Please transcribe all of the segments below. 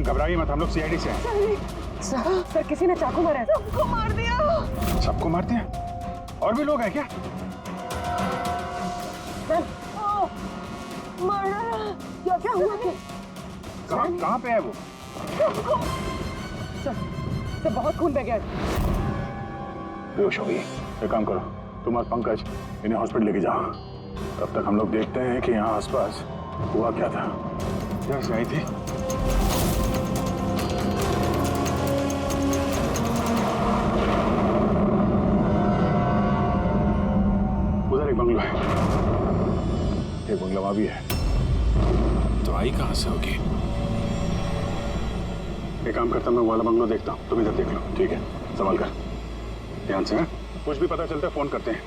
Madam घबराइए मत, हम लोग सीआईडी से हैं। सर किसी ने चाकू मारा है। सबको मार दिया। सबको मार दिया? और भी लोग हैं क्या? Sir murder. क्या हुआ? कहाँ पे है वो? सर बहुत खून बह गया। बेहोश हो गई। एक काम करो, तुम और पंकज इन्हें हॉस्पिटल लेके जाओ। तब तक हम लोग देखते हैं कि यहाँ आसपास हुआ क्या था। जैसे आई थी उधर एक बंगला है, एक बंगला वहां भी है। तो आई कहां से होगी? एक काम करता, मैं वाला बंगलो देखता हूँ, तुम इधर देख लो। ठीक है, संभाल कर, ध्यान से। कुछ भी पता चलता है फोन करते हैं।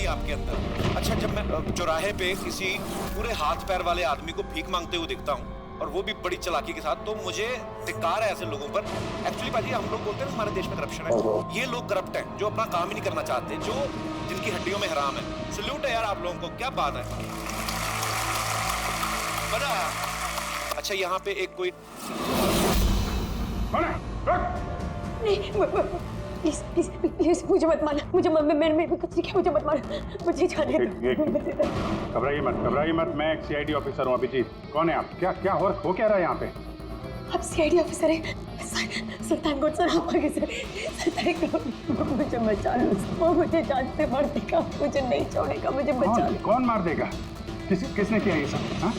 आपके अंदर। अच्छा, जब मैं चौराहे पे किसी पूरे हाथ पैर वाले आदमी को भीख मांगते हुए दिखता हूँ और वो भी बड़ी चालाकी के साथ, तो मुझे धिक्कार है ऐसे लोगों पर। एक्चुअली पाजी, हम लोग बोलते हैं हमारे देश में करप्शन है। ये लोग करप्ट हैं जो अपना काम ही नहीं करना चाहते, जो जिनकी हड्डियों में हराम है। सल्यूट है यार आप लोगों को, क्या बात है, मजा आया। अच्छा, यहाँ पे एक कोई प्लीज प्लीज प्लीज मुझे मत मारना। मुझे मेरे कुछ नहीं किया, मुझे मत मारना, मुझे जाने दो। घबराइए मत, मैं एक सीआईडी ऑफिसर हूँ। अभिजीत, कौन है आप? क्या हो क्या रहा है यहाँ पे? आप सीआईडी ऑफिसर हैं? सुल्तानकोट सर, आप आगे से मुझे बचा लो। वो मुझे जान से मार देगा, मुझे नहीं छोड़ेगा, मुझे बचा लो। कौन मार देगा? किसने किया ये सब? हाँ?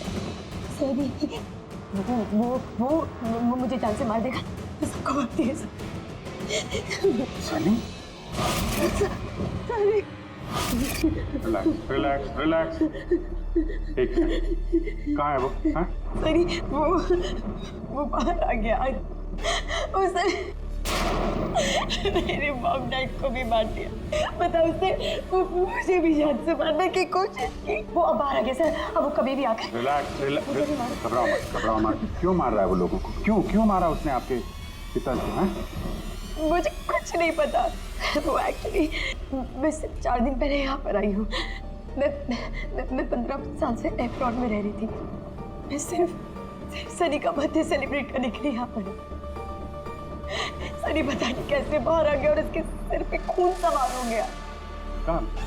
वो मुझे जान से मार देगा, सबको मारती है। सनी? रिलैक्स। ठीक है, कहाँ है वो? हाँ? सनी, वो बाहर आ गया। मेरे मॉम डैड को भी मार दिया। पता उसने मुझे भी जान से मारने की कोशिश की। वो अब बाहर आ गया सर, अब वो कभी भी आकर। रिलैक्स, घबराओ मत। क्यों मार रहा है वो लोगों को? क्यों मारा उसने आपके पिताजी को? मुझे कुछ नहीं पता। वो एक्चुअली मैं सिर्फ 4 दिन पहले यहाँ पर आई हूँ। मैं 15 साल से एयरपोर्ट में रह रही थी। मैं सिर्फ सनी का बर्थडे सेलिब्रेट करने के लिए यहाँ पर हूँ। सनी पता नहीं कैसे बाहर आ गया और इसके सिर पे खून सवार हो गया।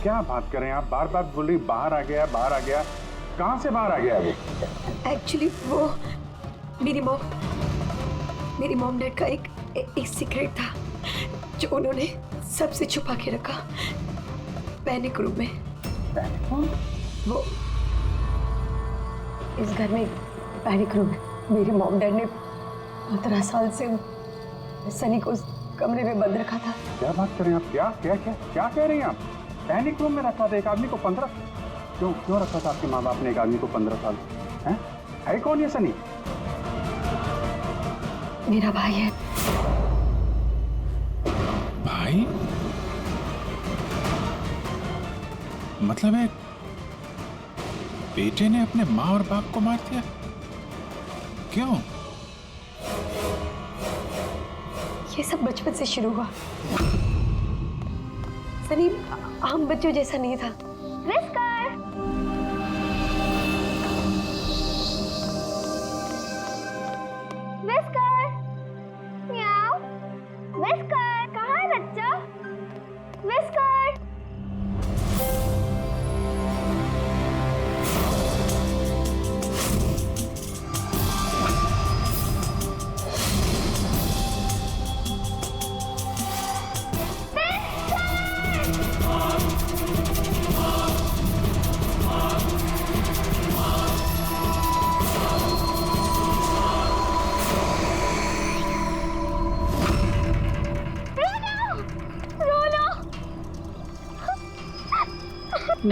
क्या बात कर रहे हैं आप? बार बोल रही बाहर आ गया। कहाँ से बाहर आ गया वो? एक्चुअली वो मेरी मॉम डैड का एक सीक्रेट था जो उन्होंने सबसे छुपा के रखा पैनिक रूम में। वो इस घर में पैनिक रूम है। मेरे मॉम डैड ने 15 साल से सनी को उस कमरे में बंद रखा था। क्या बात कर रहे हैं आप? क्या कह रही हैं आप? पैनिक रूम में रखा था एक आदमी को 15? क्यों रखा था आपके माँ बाप ने एक आदमी को 15 साल? है कौन ये सनी? मेरा भाई है। भाई? मतलब है बेटे ने अपने माँ और बाप को मार दिया? क्यों? ये सब बचपन से शुरू हुआ। सनी आम बच्चों जैसा नहीं था।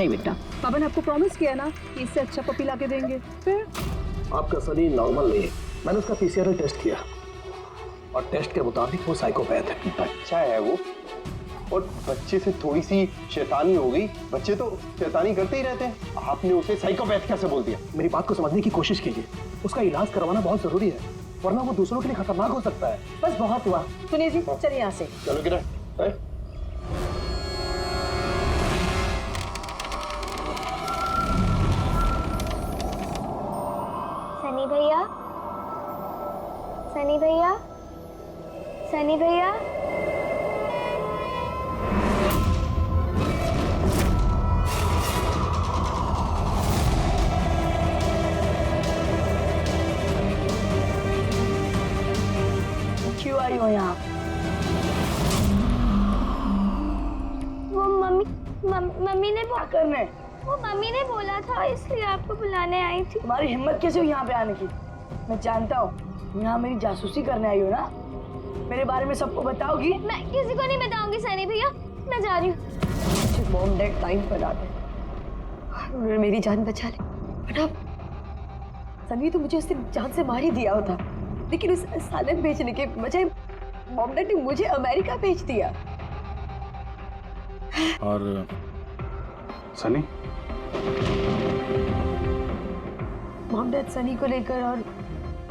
नहीं बेटा, पापा ने आपको प्रॉमिस किया ना कि इससे अच्छा पपी ला के देंगे। फिर आपका सनी नॉर्मल नहीं है। मैंने उसका पीसीआर टेस्ट किया और टेस्ट के मुताबिक वो साइकोपैथ है। बच्चा है वो, और बच्चे से थोड़ी सी शैतानी हो गई। बच्चे तो शैतानी करते ही रहते हैं, आपने उसे साइकोपैथ कैसे बोल दिया? मेरी बात को समझने की कोशिश कीजिए। उसका इलाज करवाना बहुत जरूरी है, वरना वो दूसरों के लिए खतरनाक हो सकता है। बस बहुत हुआ। सुनिए जी, चलिए यहाँ से। चलो किरण, सनी भैया, सनी भैया, सनी भैया। क्यों आई हो यहाँ? वो मम्मी ने क्या करने? वो मम्मी ने बोला था, इसलिए आपको बुलाने आई थी। तुम्हारी हिम्मत कैसे हुई यहाँ पे आने की? मैं जानता हूँ यहाँ मेरी जासूसी करने आई हो ना। मेरे बारे में सबको बताओगी? मैं किसी को नहीं बताऊंगी सनी भैया, मैं जा रही हूँ। मॉम डैड टाइम पर आ गए और उन्होंने मेरी जान बचा ली। बट अब सनी तो मुझे उसने जान से मार ही दिया होता, लेकिन उस सालन भेजने के बजाय मॉम डैड ने मुझे अमेरिका भेज दिया। और सनी? मॉम डैड सनी को लेकर और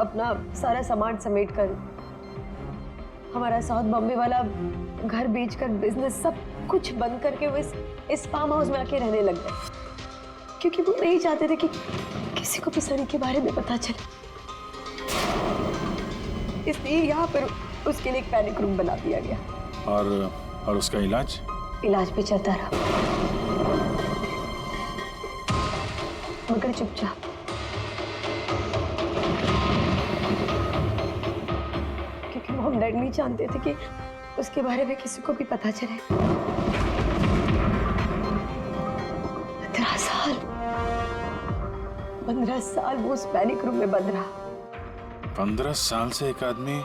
अपना सारा सामान समेट कर, हमारा साउथ बॉम्बे वाला घर बेचकर, बिजनेस सब कुछ बंद करके वो इस फार्म हाउस में आके रहने लग गए, क्योंकि वो नहीं चाहते थे कि किसी को भी सनी के बारे में पता चले। इसलिए यहाँ पर उसके लिए एक पैनिक रूम बना दिया गया। और उसका इलाज भी चलता रहा, मगर चुपचाप। क्योंकि मॉम डैड नहीं जानते थे कि उसके बारे में किसी को भी पता चले। 15 साल वो उस पैनिक रूम में बंद रहा। 15 साल से एक आदमी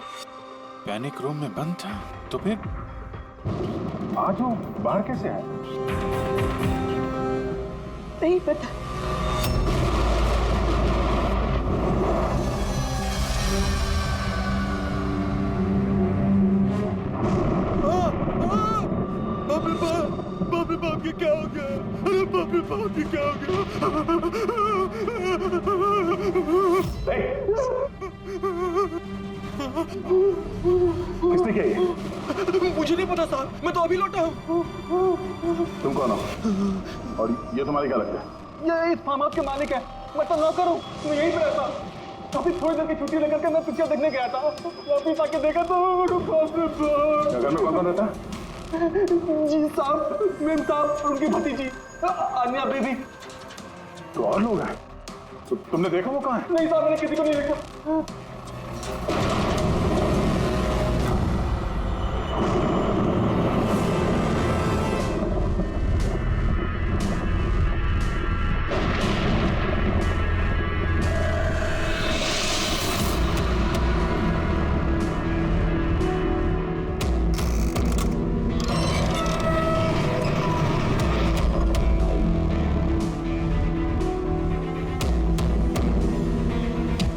पैनिक रूम में बंद था, तो फिर आज वो बाहर कैसे आया? नहीं पता। बाप के क्या हो गया? अरे बाप के क्या हो गया? किसने किया ये? मुझे नहीं पता साहब, मैं तो अभी लौटा हूँ। तुम कौन हो? और ये तुम्हारे क्या लगता है? ये इस फार्म हाउस के मालिक है, मैं तो नौकर हूँ, मैं यहीं पे रहता। काफी थोड़ी देर की छुट्टी लेकर के मैं पिक्चर देखने गया था, वापिस आके देखा तो घर में कौन रहता है? जी साहब, मेम साहब, उनकी भतीजी आन्या बेबी। तो और लोग हैं? तो तुमने देखा वो कहाँ है? नहीं साहब, मैंने किसी को नहीं देखा।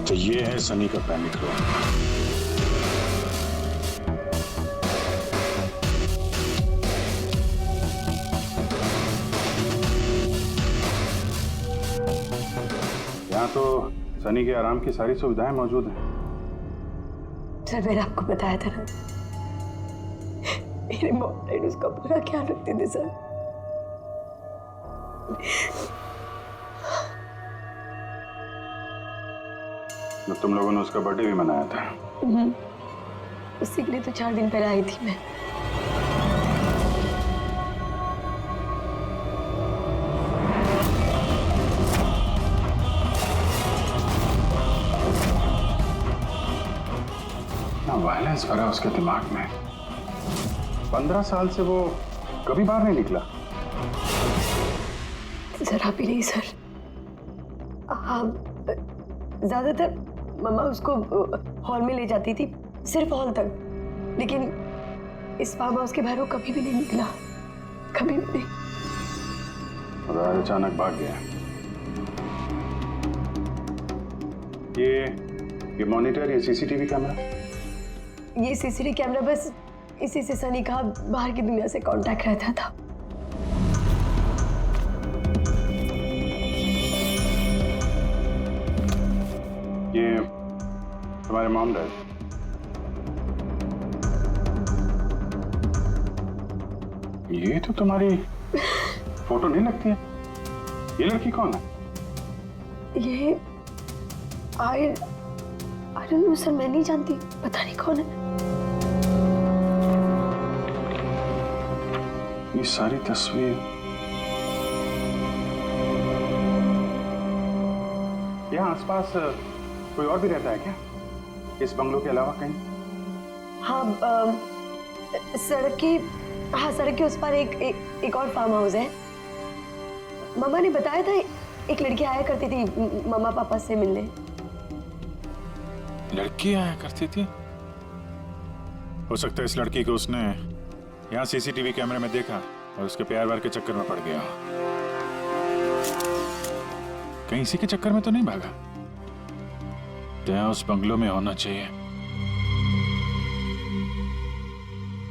तो ये है सनी का पैनिक रूम। यहाँ तो सनी के आराम की सारी सुविधाएं मौजूद हैं। सर, मैंने आपको बताया था ना, मेरे मॉम डैड उसका पूरा ख्याल रखते थे सर। तो तुम लोगों ने उसका बर्थडे भी मनाया था। उसी के लिए तो 4 दिन पहले आई थी मैं। ना वायलेंस भरा उसके दिमाग में। 15 साल से वो कभी बाहर नहीं निकला। जरा भी नहीं सर। हाँ, ज्यादातर मम्मा उसको हॉल में ले जाती थी, सिर्फ हॉल तक, लेकिन इस फार्म हाउस के बाहर वो कभी भी नहीं निकला, कभी भी नहीं। और अचानक भाग गया। ये मॉनिटर, ये सीसीटीवी कैमरा, ये सीसीटीवी कैमरा बस इसी से सनी का बाहर की दुनिया से कांटेक्ट रहता था। ये तुम्हारे मॉम डैड, ये तो तुम्हारी फोटो नहीं लगती है। ये लड़की कौन है? ये आई डोंट नो सर, मैं नहीं जानती, पता नहीं कौन है। ये सारी तस्वीर, यहाँ आसपास कोई और भी रहता है क्या, इस बंगलों के अलावा कहीं? हाँ, सड़क के उस पर एक और फार्म हाउस है। मामा ने बताया था एक लड़की आया करती थी मामा पापा से मिलने। लड़की आया करती थी? हो सकता है इस लड़की को उसने यहाँ सीसीटीवी कैमरे में देखा और उसके प्यार वार के चक्कर में पड़ गया। कहीं इसी के चक्कर में तो नहीं भागा? तो यहाँ उस बंगलो में होना चाहिए।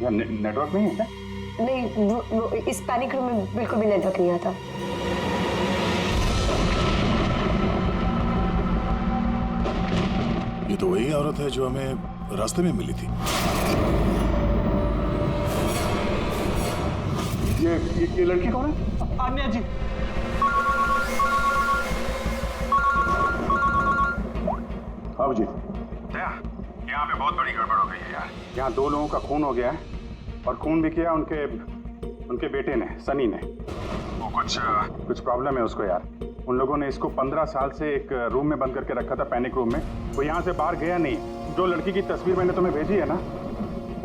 यहाँ नेटवर्क नहीं है क्या? नहीं, वो इस पैनिक रूम में बिल्कुल भी नेटवर्क नहीं आता। ये तो वही औरत है जो हमें रास्ते में मिली थी। ये लड़की कौन है? आन्या जी। हाँ जी। यहाँ पे बहुत बड़ी गड़बड़ हो गई है यार। यहाँ 2 लोगों का खून हो गया है और खून भी किया उनके बेटे ने, सनी ने। वो कुछ प्रॉब्लम है उसको यार। उन लोगों ने इसको 15 साल से एक रूम में बंद करके रखा था, पैनिक रूम में। वो यहाँ से बाहर गया नहीं। जो लड़की की तस्वीर मैंने तुम्हें भेजी है ना,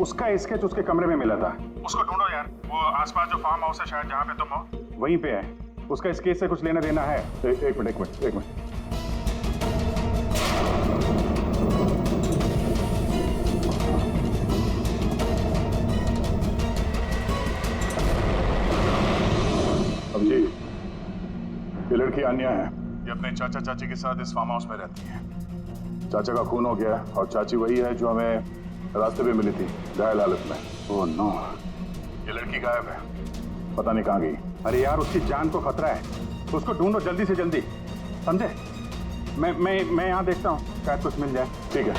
उसका स्केच उसके कमरे में मिला था। उसको ढूंढो यार। वो आसपास जो फार्म हाउस है शायद जहाँ पे तुम हो, वहीं पे है। उसका स्केच से कुछ लेना देना है। एक मिनट। अब जी, ये लड़की आन्या है। ये अपने चाचा चाची के साथ इस फार्म हाउस में रहती है। चाचा का खून हो गया और चाची वही है जो हमें रास्ते पे मिली थी घायल हालत में। ओह नो, ये लड़की गायब है, पता नहीं कहाँ गई। अरे यार, उसकी जान को खतरा है, उसको ढूंढो जल्दी से जल्दी, समझे? मैं यहाँ देखता हूँ, शायद कुछ मिल जाए। ठीक है।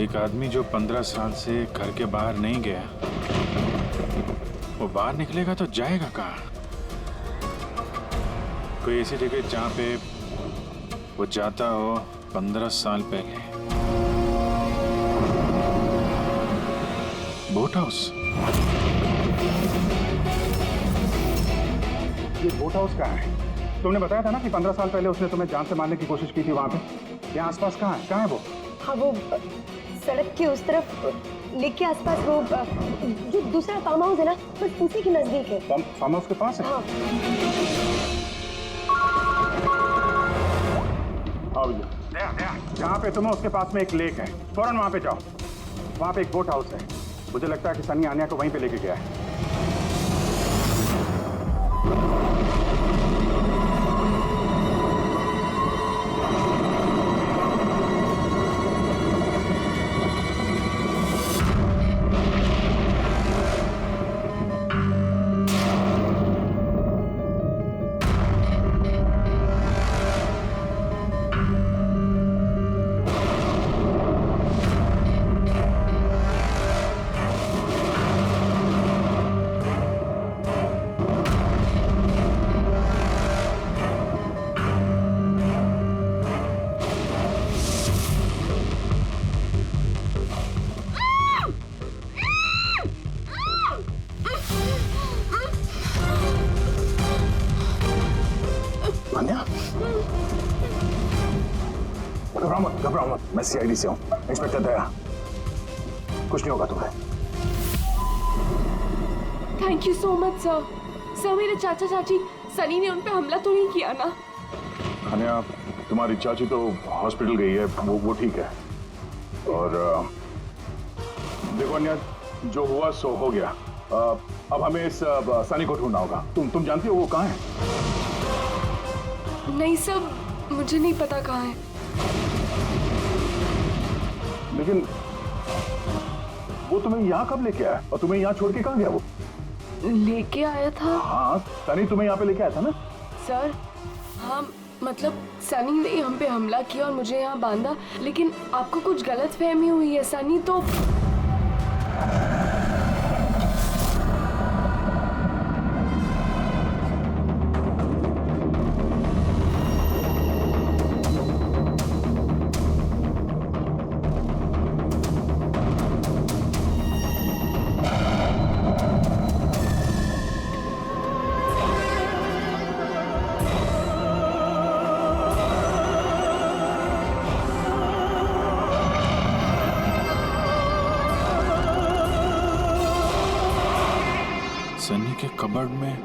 एक आदमी जो 15 साल से घर के बाहर नहीं गया, वो बाहर निकलेगा तो जाएगा कहाँ? कोई ऐसी जगह जहाँ पे वो जाता हो 15 साल पहले। Boat house. ये बोट हाउस कहाँ है? तुमने बताया था ना कि 15 साल पहले उसने तुम्हें जान से मारने की कोशिश की थी वहाँ पे। यहाँ आसपास कहाँ है वो? हाँ, वो सड़क के उस तरफ लेक के आसपास, वो जो दूसरा फार्म हाउस है ना, बस उसी के नजदीक है। फार्म हाउस के पास है? हाँ। हाँ भैया, जहाँ पे तुम हो उसके पास में एक लेक है, फौरन वहाँ पे जाओ। वहाँ पे एक बोट हाउस है। मुझे लगता है कि सनी आन्या को वहीं पे लेके गया है। घबराओ मत, मैं सीआईडी से हूँ, इंस्पेक्टर दया। कुछ नहीं होगा तुम्हें। Thank you so much sir. Sir, मेरे चाचा चाची, सनी ने उन पे हमला तो नहीं किया ना? अनया, तुम्हारी चाची तो हॉस्पिटल गई है, वो ठीक है। और देखो अनया, जो हुआ सो हो गया। अब हमें इस सनी को ढूंढना होगा। तुम जानती हो वो कहाँ है? नहीं सर, मुझे नहीं पता कहाँ है। लेकिन वो तुम्हें यहाँ कब लेके आया और तुम्हें यहाँ छोड़ के कहाँ गया वो? लेके आया था। हाँ, सनी तुम्हें यहाँ पे लेके आया था ना? सर हाँ, मतलब सनी ने हम पे हमला किया और मुझे यहाँ बांधा, लेकिन आपको कुछ गलत फहमी हुई है। सनी तो सनी के कबर्ड में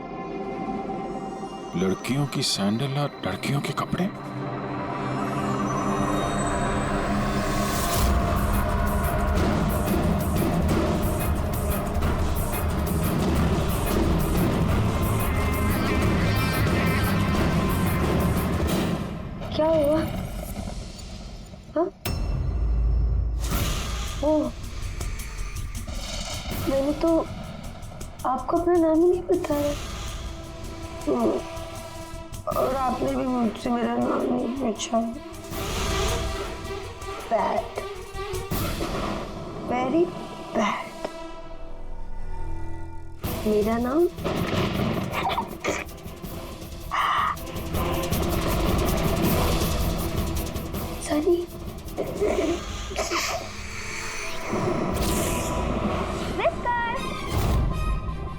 लड़कियों की सैंडल और लड़कियों के कपड़े। क्या हुआ? हाँ? ओह, मैंने तो आपको अपना नाम ही नहीं बताया। और आपने भी मुझसे मेरा नाम नहीं पूछा। Bad, very bad. मेरा नाम Sunny.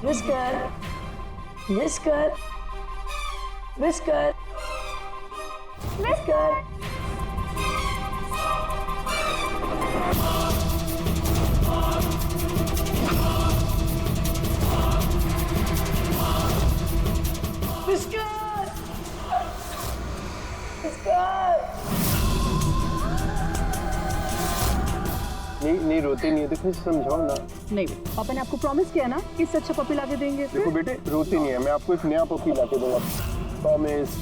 Whisker, whisker, whisker, whisker. Whisker, whisker. नहीं रोते नहीं है तो फिर समझाओ ना। नहीं, पापा ने आपको प्रॉमिस किया ना कि इससे अच्छा पपी लाके देंगे। देखो बेटे, रोती नहीं है, मैं आपको एक नया पपी लाके दूंगा, प्रॉमिस।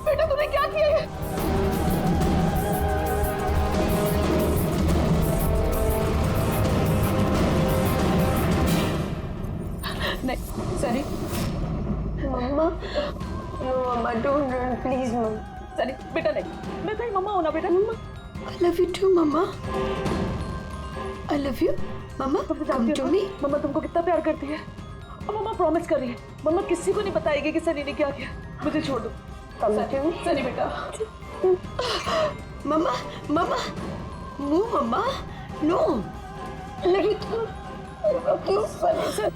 बेटा तुमने क्या किया है? नहीं Sunny. Mama, no mama, don't run please mama. Sunny बेटा नहीं, मैं तेरी मम्मा हूं ना बेटा। मम्मा I love you too mamma. I love you mamma, come to me। मम्मा तुमको कितना प्यार करती है और मम्मा प्रॉमिस कर रही है मम्मा किसी को नहीं बताएगी कि सनी ने क्या किया। मुझे छोड़ दो। Come to me। सनी बेटा। मम्मा, मम्मा, नो मम्मा, नो। लगी क्यों सनी से?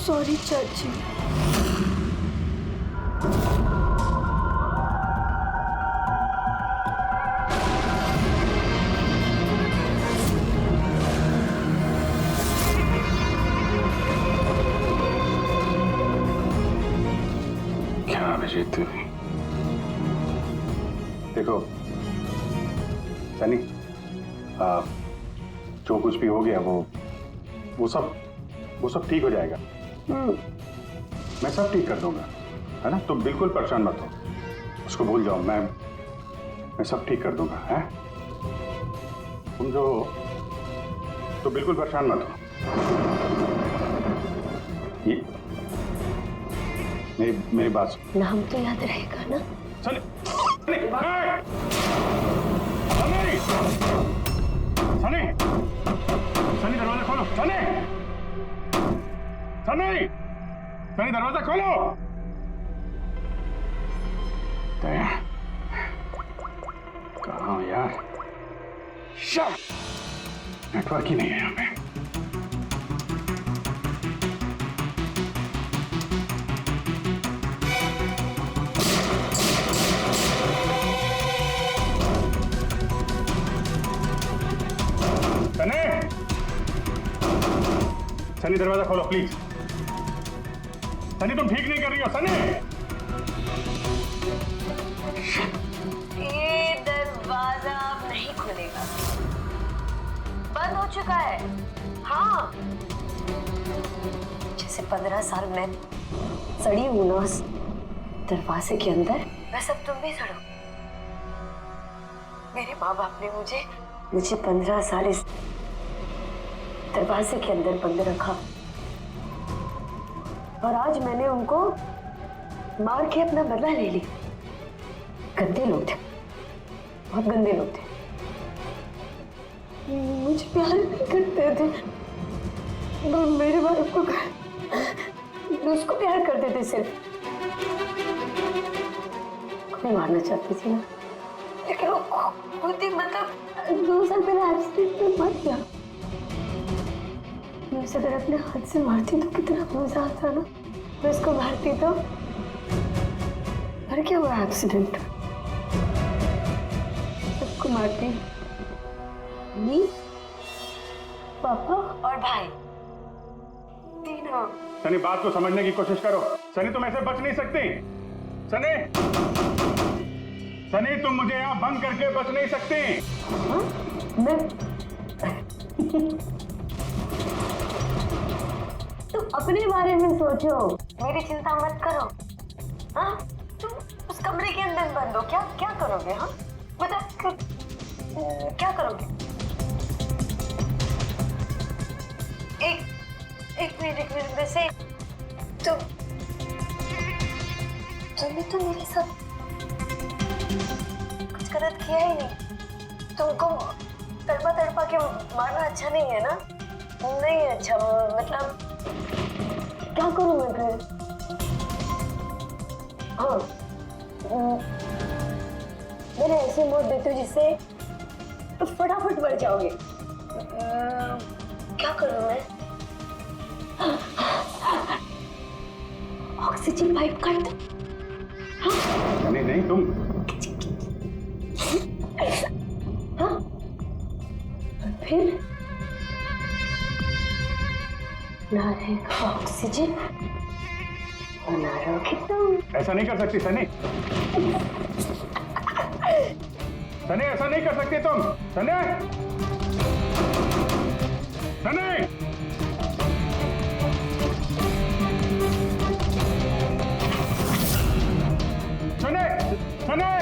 सॉरी चाची। क्या अभिजीत, देखो सनी, जो कुछ भी हो गया वो सब ठीक हो जाएगा। मैं सब ठीक कर दूंगा, है ना? तुम बिल्कुल परेशान मत हो, उसको भूल जाओ। मैं सब ठीक कर दूंगा, है? तुम जो हो तो बिल्कुल परेशान मत हो। ये मेरी बात सुन। नाम तो याद रहेगा ना? सनी, सनी, सनी, सनी, सनी दरवाजा खोलो। सनी, सनी, सनी दरवाजा खोलो। दया, कहाँ हो यार? नेटवर्क ही नहीं है यहाँ पे। सनी दरवाजा खोलो प्लीज। सनी तुम ठीक नहीं कर रही हो। सनी, ये दरवाजा अब नहीं खुलेगा, बंद हो चुका है। हाँ, जैसे 15 साल में सड़ी हूं ना उस दरवाजे के अंदर, वैसे अब तुम भी सड़ो। मेरे माँ बाप ने मुझे 15 साल इस दरवाजे के अंदर बंद रखा, और आज मैंने उनको मार के अपना बदला ले लिया। गंदे लोग थे, बहुत गंदे लोग थे, मुझे प्यार नहीं करते थे। मेरे बाप को उसको प्यार करते थे, सिर्फ कोई मारना चाहती थी ना, लेकिन वो खुद ही मतलब 2 साल पहले एक्सीडेंट में मर गया। मैं उसे अगर अपने हाथ से मारती तो कितना मजा आता ना। मैं उसको मारती तो मर क्या हुआ एक्सीडेंट। सबको मारती, मम्मी, पापा और भाई, तीनों। सनी बात को समझने की कोशिश करो। सनी तुम ऐसे बच नहीं सकती। सनी, सनी तुम मुझे यहाँ बंद करके बच नहीं सकती। हाँ? मैं तुम अपने बारे में सोचो, मेरी चिंता मत करो। हाँ, तुम उस कमरे के अंदर बंद हो, क्या करोगे? हाँ बता, क्या करोगे? एक मिनट वैसे तुमने तो मेरे साथ कुछ गलत किया ही नहीं। तुमको तड़पा के मारना अच्छा नहीं है ना? नहीं अच्छा, मतलब क्या करूं मैं फिर? हाँ, मैंने ऐसे मौत देती हूँ जिससे तो फटाफट मर जाओगे। क्या करूं मैं? ऑक्सीजन पाइप काट दो। हाँ? नहीं तुम। ऐसा? हाँ? और फिर ना रहेगा ऑक्सीजन और ना रहोगे तुम। ऐसा नहीं कर सकती सनी। सनी ऐसा नहीं कर सकती तुम। सनी, सनी, सनी, सनी।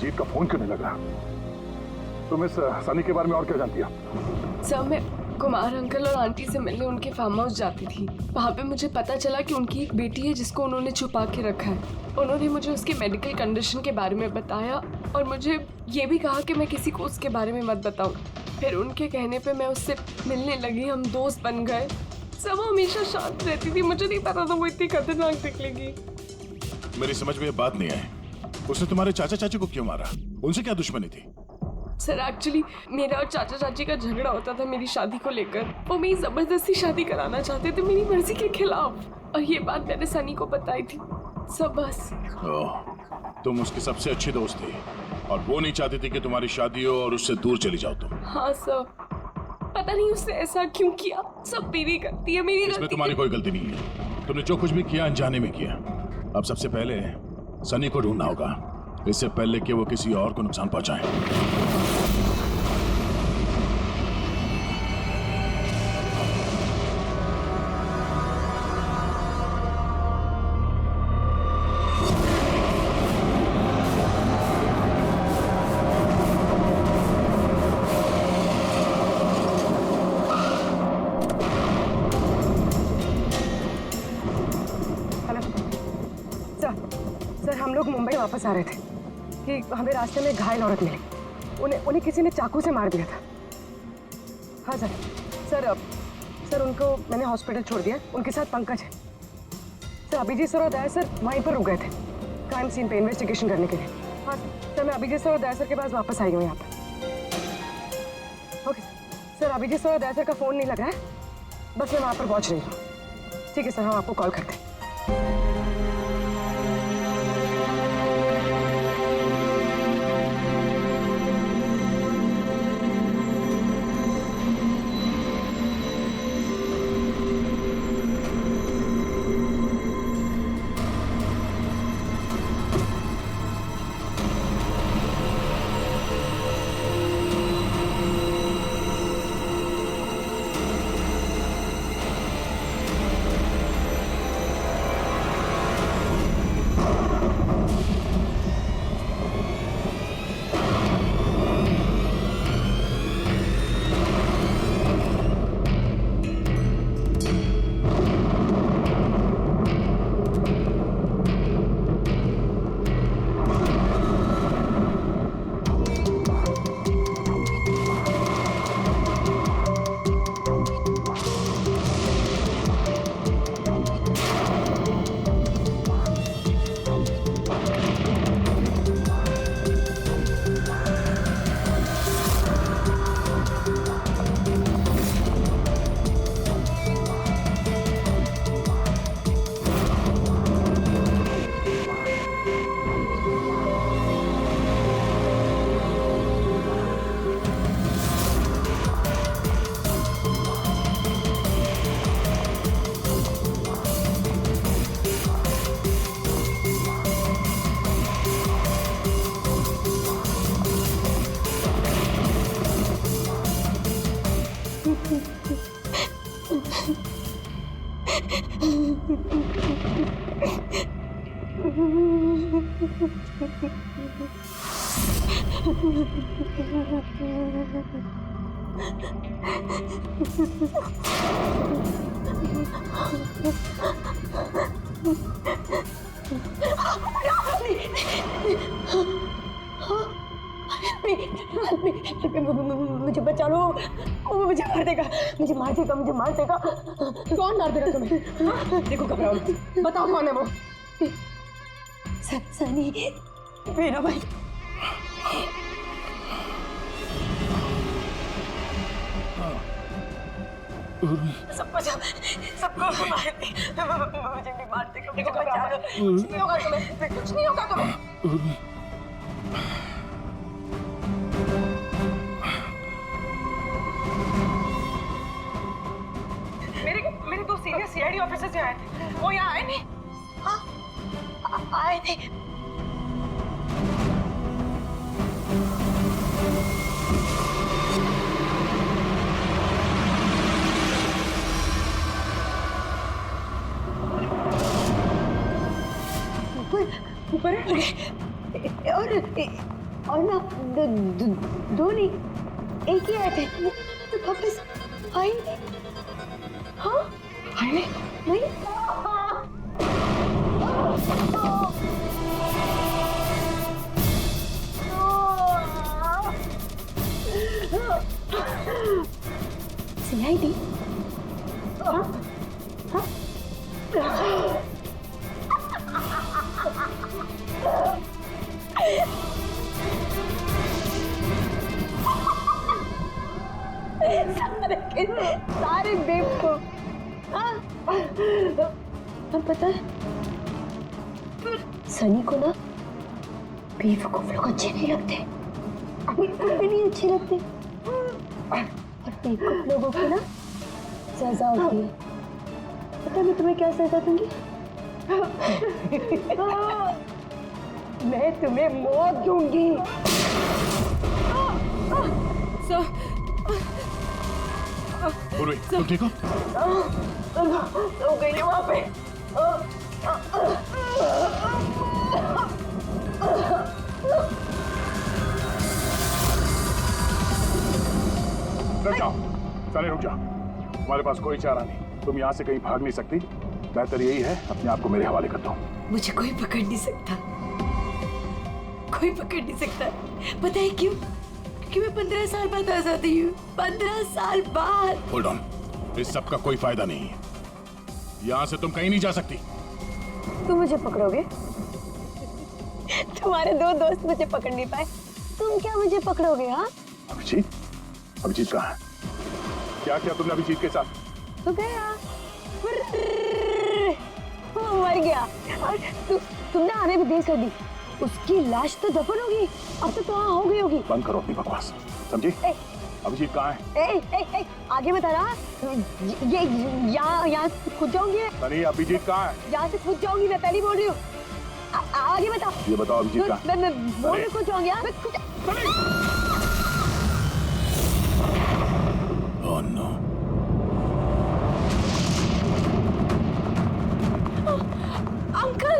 जीत का फोन क्यों नहीं लग रहा? तुम इस सनी के बारे में और क्या जानती हो? सर, मैं कुमार अंकल और आंटी से मिलने उनके फार्म हाउस जाती थी। वहाँ पे मुझे पता चला कि उनकी एक बेटी है जिसको उन्होंने छुपा के रखा है। उन्होंने मुझे उसकी मेडिकल कंडीशन के बारे में बताया और मुझे ये भी कहा कि मैं किसी को उसके बारे में मत बताऊँ। फिर उनके कहने पे मैं उससे मिलने लगी, हम दोस्त बन गए। सब वो हमेशा शांत रहती थी, मुझे नहीं पता था वो इतनी खतरनाक निकलेगी। मेरी समझ में ये बात नहीं आई, उसने तुम्हारे चाचा चाची को क्यों मारा? उनसे क्या दुश्मनी थी? सर एक्चुअली मेरा और चाचा चाची का झगड़ा होता था मेरी शादी को लेकर। वो मेरी जबरदस्ती शादी कराना चाहते थे मेरी मर्जी के खिलाफ, और ये बात मैंने सनी को बताई थी। सब बस। तुम उसकी सबसे अच्छी दोस्त थी और वो नहीं चाहती थी कि तुम्हारी शादी हो और उससे दूर चली जाओ तुम। हाँ सर, पता नहीं उसने ऐसा क्यों किया। सब मेरी गलती है, मेरी इसमें गलती। तुम्हारी कोई गलती नहीं है। तुमने जो कुछ भी किया अनजाने में किया। अब सबसे पहले सनी को ढूंढना होगा, इससे पहले कि वो किसी और को नुकसान पहुंचाए। सर हम लोग मुंबई वापस आ रहे थे कि हमें रास्ते में घायल औरत मिली। उन्हें किसी ने चाकू से मार दिया था। हाँ सर उनको मैंने हॉस्पिटल छोड़ दिया। उनके साथ पंकज है। सर अभिजीत सर और दया सर वहीं पर रुक गए थे क्राइम सीन पे इन्वेस्टिगेशन करने के लिए। हाँ सर, मैं अभिजीत सर और दया सर के पास वापस आई हूँ यहाँ पर। ओके सर, अभिजीत सर और दया सर का फ़ोन नहीं लगा है, बस मैं वहाँ पर पहुँच रही हूँ। ठीक है सर, हम आपको कॉल करते हैं। मुझे बचा लो, वो मुझे मार देगा, मुझे मार देगा, मुझे मार देगा। कौन मार देगा तुम्हें? देखो घबराओ, बताओ कौन है वो? सनी, मेरा भाई। सबको मार दे, मुझे भी मार देगा, मुझे बचा लो। कुछ नहीं होगा तुम्हें, कुछ नहीं होगा तुम्हें। मेरे दो सीनियर सीआईडी ऑफिसर्स आए थे, वो यहाँ आए नहीं? हाँ आए थे। ऊपर और ना दो नहीं, एक ही आए थे, तो वापस आए नहीं। हाँ आए नहीं। सीआईडी? हाँ हाँ सारे बेवकूफ। हाँ? और पता है सनी को ना बेवकूफ लोग अच्छे नहीं लगते, बिल्कुल भी नहीं अच्छे लगते। और बेवकूफ लोगों को ना सजा होती है। पता है मैं तुम्हें क्या सजा दूंगी? मैं तुम्हें मौत दूंगी। पूर्वी, तुम ठीक हो? तो गई वहां पे। रुक जाओ, सारे रुक जाओ। हमारे पास कोई चारा नहीं, तुम यहाँ से कहीं भाग नहीं सकती। बेहतर यही है अपने आप को मेरे हवाले कर दो। मुझे कोई पकड़ नहीं सकता, कोई पकड़ नहीं सकता। पता है क्यों? क्योंकि मैं 15 साल बाद आजाद हुई हूँ। 15 साल बाद। होल्ड ऑन, इस सब का कोई फायदा नहीं है। यहाँ से तुम कहीं नहीं जा सकती। तुम मुझे पकड़ोगे? तुम्हारे 2 दोस्त मुझे पकड़ नहीं पाए, तुम क्या मुझे पकड़ोगे? हाँ? अभिजीत, अभिजीत कहाँ है? क्या किया तुमने अभिजीत के साथ? तो गया, वो मर गया और तुमने आने भी देर कर दी। उसकी लाश तो दफन होगी, अब तो वहाँ हो गई होगी। बंद करो अपनी बकवास, समझी? अभिजीत कहाँ है? आगे बता रहा। ये यहाँ से खुद जाऊंगी। सनी, अभिजीत कहाँ है? यहाँ से खुद जाऊंगी, मैं पहली बोल रही हूँ। आगे बता। ये बताओ अभिजीत कहाँ है? मैं बोल रही खुद जाऊंगी। Oh no. अंकल,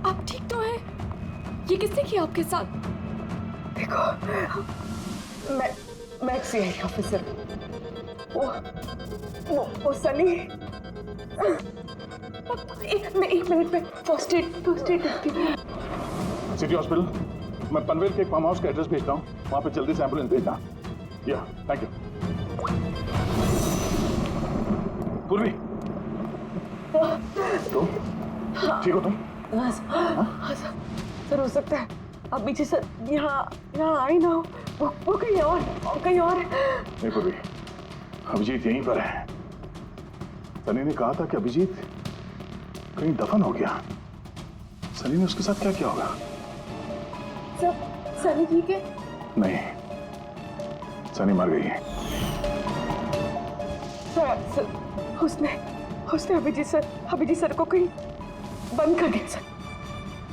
आप ठीक तो हैं? ये किसने किया आपके साथ? देखो, मैं सीआईडी ऑफिसर, वो सनी। एक मिनट में फर्स्ट एड करती हूँ। सिटी हॉस्पिटल, मैं पनवेल के एक फार्म हाउस का एड्रेस भेजता हूँ, वहाँ पे जल्दी से एम्बुलेंस भेजना। या, थैंक यू। पूर्वी, तुम ठीक हो? तुम सर हो सकता है अब पीछे सर यहाँ आई ना हो, वो कहीं और नहीं पूर्वी, अभिजीत यहीं पर है। सनी ने कहा था कि अभिजीत कहीं दफन हो गया। सनी ने उसके साथ क्या किया होगा? सनी ठीक है? नहीं, सनी मर गई है। सर उसने अभिजीत सर को कहीं बंद कर दिया सर।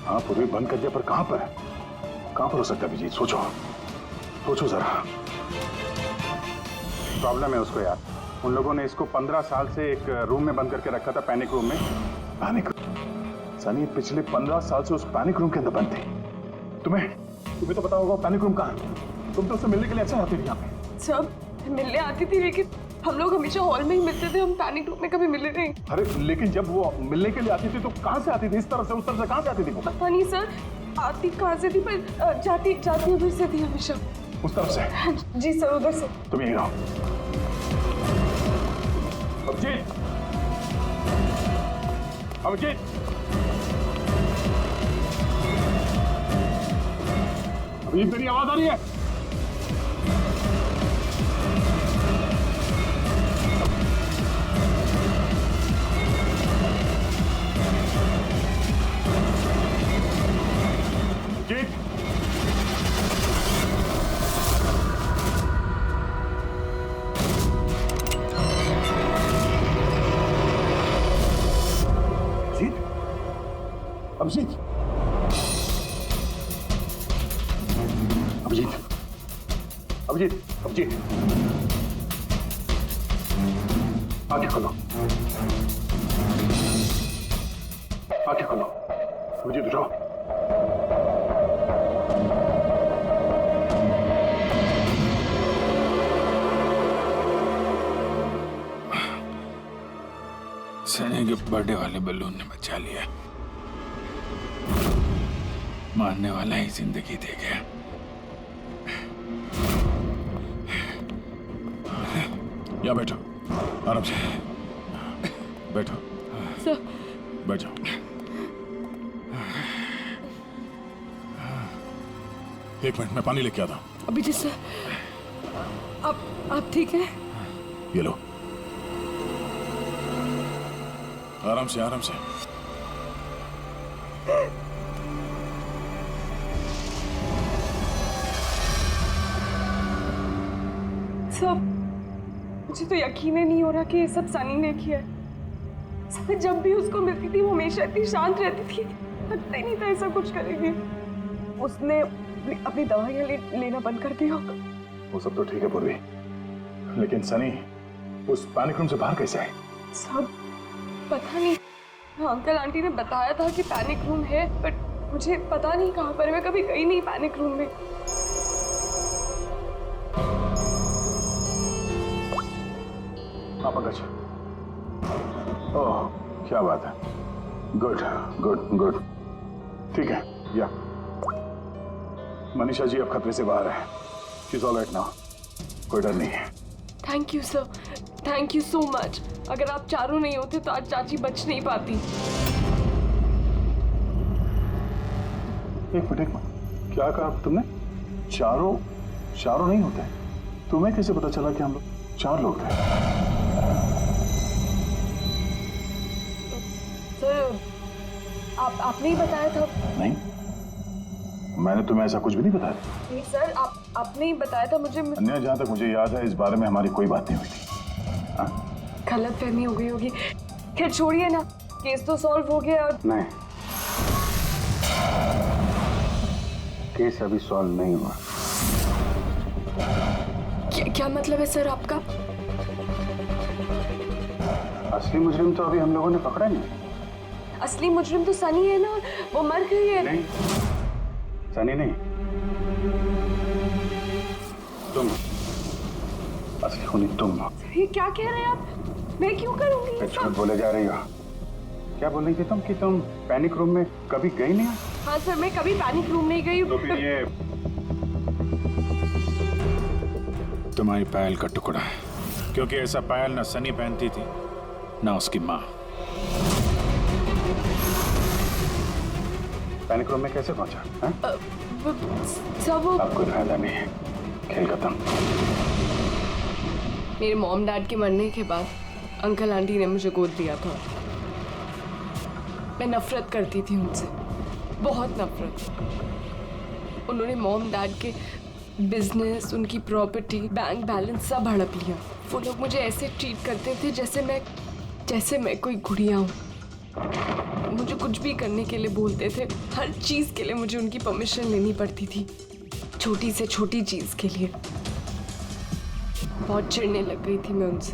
हाँ पूर्वी, बंद कर दिया, पर कहाँ पर हो सकता है अभिजीत? सोचो जरा। प्रॉब्लम है उसको यार। उन लोगों ने इसको 15 साल से एक रूम में बंद करके रखा था, पैनिक रूम में। Panic room? सनी पिछले 15 साल से उस पैनिक रूम के अंदर बंद थी। तुम्हें तो पता होगा पैनिक रूम कहाँ है। तुम तो उससे मिलने के लिए अच्छा आती थी यहाँ पे। सब मिलने आती थी, लेकिन हम लोग हमेशा हॉल में ही मिलते थे, हम पैनिक रूम में कभी मिले नहीं। अरे लेकिन जब वो मिलने के लिए आती थी तो कहाँ से आती थी? इस तरफ से, उस तरफ से, कहाँ से आती थी? पता नहीं सर, आती कहाँ से थी, पर जाती उधर से थी हमेशा। उस तरफ से? जी सर, उधर से। तुम यहीं रहो। अभिजीत, अभिजीत मेरी आवाज आ रही है? अभिजीत, अभिजीत, अभिजीत, अभिजीत, अभिजीत, आंखें खोलो, आंखें खोलो। अभिजीत उठो। सनी के बर्थडे वाले बलून ने बचा लिया। मारने वाला ही जिंदगी दे गया। यहाँ बैठो, आराम से बैठो। सर, बैठ जाओ। एक मिनट, मैं पानी लेके आता हूँ। अभिजीत सर, आप ठीक है? ये लो, आराम से आराम से। सब मुझे तो यकीन ही नहीं हो रहा कि ये सब सनी ने किया है। सब जब भी उसको मिलती थी वो हमेशा इतनी शांत रहती थी, लगता ही नहीं था ऐसा कुछ करेगी। उसने अपनी दवाइयाँ लेना बंद कर दिया होगा। वो सब तो ठीक है पूर्वी, लेकिन सनी उस पैनिक रूम से बाहर कैसे आए? सब पता नहीं। अंकल आंटी ने बताया था कि पैनिक रूम है, बट मुझे पता नहीं कहाँ पर है। मैं कभी गई नहीं पैनिक रूम में। हाँ पंकज, ओह क्या बात है, गुड गुड गुड, ठीक है। या मनीषा जी अब खतरे से बाहर है, she is all right now, कोई डर नहीं है। Thank you sir, thank you so much. अगर आप चारों नहीं होते तो आज चाची बच नहीं पाती। एक मिनट, क्या कहा तुमने? चारों नहीं होते? तुम्हें कैसे पता चला कि हम लोग 4 लोग थे? सर आपने ही बताया था। नहीं, मैंने तुम्हें ऐसा कुछ भी नहीं बताया। नहीं सर, आपने ही बताया था मुझे। अन्य जहाँ तक मुझे याद है इस बारे में हमारी कोई बात नहीं हुई थी। गलत फहमी हो गई होगी। खैर छोड़िए ना, केस तो सॉल्व हो गया। नहीं, केस अभी सॉल्व नहीं हुआ। क्या मतलब है सर आपका? असली मुजरिम तो अभी हम लोगों ने पकड़ा नहीं। असली मुजरिम तो सनी है ना, वो मर गई है। नहीं, सनी नहीं, तुम असली खूनी तुम हो। ये क्या कह रहे हैं आप? मैं क्यों करूंगी ये झूठ सब? बोले जा रही हो। क्या बोल रही थी तुम कि तुम पैनिक रूम में कभी गई नहीं? हाँ सर, मैं कभी पैनिक रूम नहीं गई। तो फिर ये तुम्हारी पायल का टुकड़ा, क्योंकि ऐसा पायल ना सनी पहनती थी ना उसकी माँ। पैनिक रूम में कैसे पहुंचा? सब अब कोई फायदा नहीं है, खेल खत्म। मेरे मॉम डैड के मरने के बाद अंकल आंटी ने मुझे गोद दिया था। मैं नफरत करती थी उनसे, बहुत नफरत। उन्होंने मॉम डैड के बिजनेस, उनकी प्रॉपर्टी, बैंक बैलेंस सब हड़प लिया। वो लोग मुझे ऐसे ट्रीट करते थे जैसे मैं कोई गुड़िया हूँ। मुझे कुछ भी करने के लिए बोलते थे, हर चीज़ के लिए मुझे उनकी परमिशन लेनी पड़ती थी, छोटी से छोटी चीज़ के लिए। बहुत चिढ़ने लग गई थी मैं उनसे।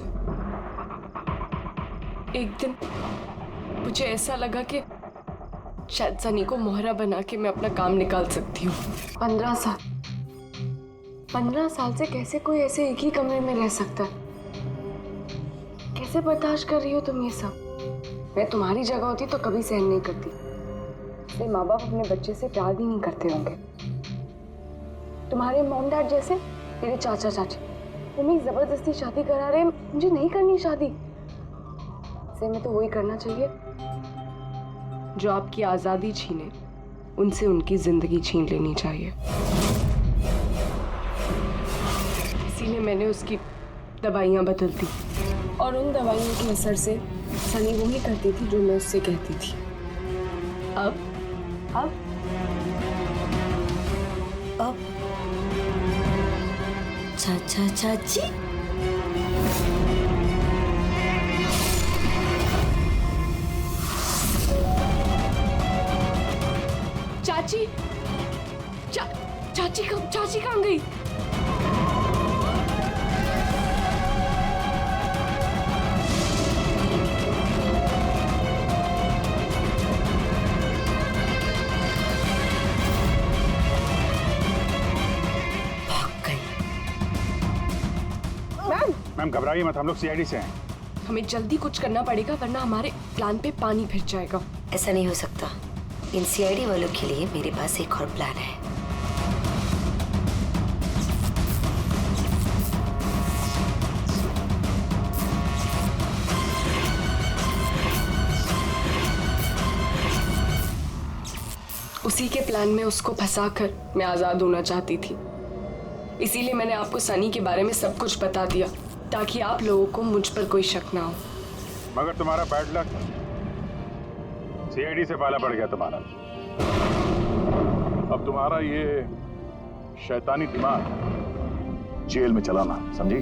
एक दिन मुझे ऐसा लगा कि शायद सनी को मोहरा बना के मैं अपना काम निकाल सकती हूँ। 15 साल से कैसे कोई ऐसे एक ही कमरे में रह सकता है? कैसे बर्दाश्त कर रही हो तुम ये सब? मैं तुम्हारी जगह होती तो कभी सहन नहीं करती। इसलिए माँ बाप अपने बच्चे से प्यार भी नहीं करते होंगे। तुम्हारे मॉम डैड जैसे मेरे चाचा चाची, वो मेरी जबरदस्ती शादी करा रहे। मुझे नहीं करनी शादी। इसलिए मैं तो वही करना चाहिए जो आपकी आज़ादी छीने, उनसे उनकी जिंदगी छीन लेनी चाहिए। इसीलिए मैंने उसकी दवाइयाँ बदल दी, और उन दवाइयों के असर से सनी वही करती थी जो मैं उससे कहती थी। अब चाचा चाची, चाची चाची कहाँ गई? मैम घबराइए मत, हम लोग सीआईडी से हैं। हमें जल्दी कुछ करना पड़ेगा, वरना हमारे प्लान पे पानी फिर जाएगा। ऐसा नहीं हो सकता। इन सीआईडी वालों के लिए मेरे पास एक और प्लान है। उसी के प्लान में उसको फंसाकर मैं आज़ाद होना चाहती थी। इसीलिए मैंने आपको सनी के बारे में सब कुछ बता दिया ताकि आप लोगों को मुझ पर कोई शक ना हो। मगर तुम्हारा बैड लक सीआईडी से पाला पड़ गया तुम्हारा। अब तुम्हारा ये शैतानी दिमाग जेल में चलाना, समझी?